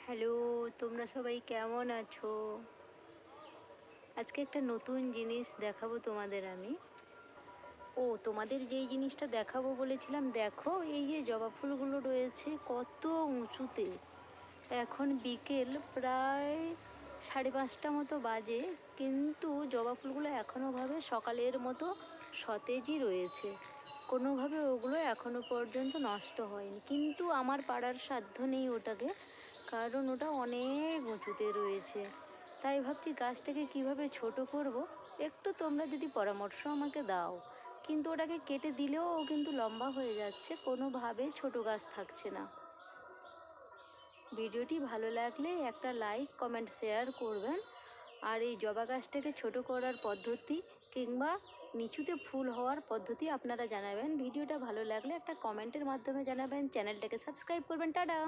Hello, তোমরা সবাই কেমন আছো? আজকে একটা নতুন জিনিস দেখাবো তোমাদের আমি। তোমাদের যেই জিনিসটা দেখাবো বলেছিলাম, দেখো এই যে জবা ফুলগুলো রয়েছে কত উঁচুতে। এখন বিকেল প্রায় 5:30 মতো বাজে, কিন্তু জবা ফুলগুলো এখনও ভাবে সকালের মতো সতেজই রয়েছে। কোনোভাবে ওগুলো এখনো পর্যন্ত নষ্ট হয়নি, কিন্তু আমার পাড়ার সাধ্য নেই ওটাকে, কারণ ওটা অনেক উঁচুতে রয়েছে। তাই ভাবছি গাছটাকে কিভাবে ছোট করব, একটু তোমরা যদি পরামর্শ আমাকে দাও। কিন্তু ওটাকে কেটে দিলেও ও কিন্তু লম্বা হয়ে যাচ্ছে, কোনোভাবেই ছোট গাছ থাকছে না। ভিডিওটি ভালো লাগলে একটা লাইক কমেন্ট শেয়ার করবেন। আর এই জবা গাছটাকে ছোট করার পদ্ধতি কিংবা নিচুতে ফুল হওয়ার পদ্ধতি আপনারা জানাবেন। ভিডিওটা ভালো লাগলে একটা কমেন্টের মাধ্যমে জানাবেন। চ্যানেলটাকে সাবস্ক্রাইব করবেন। টাটা।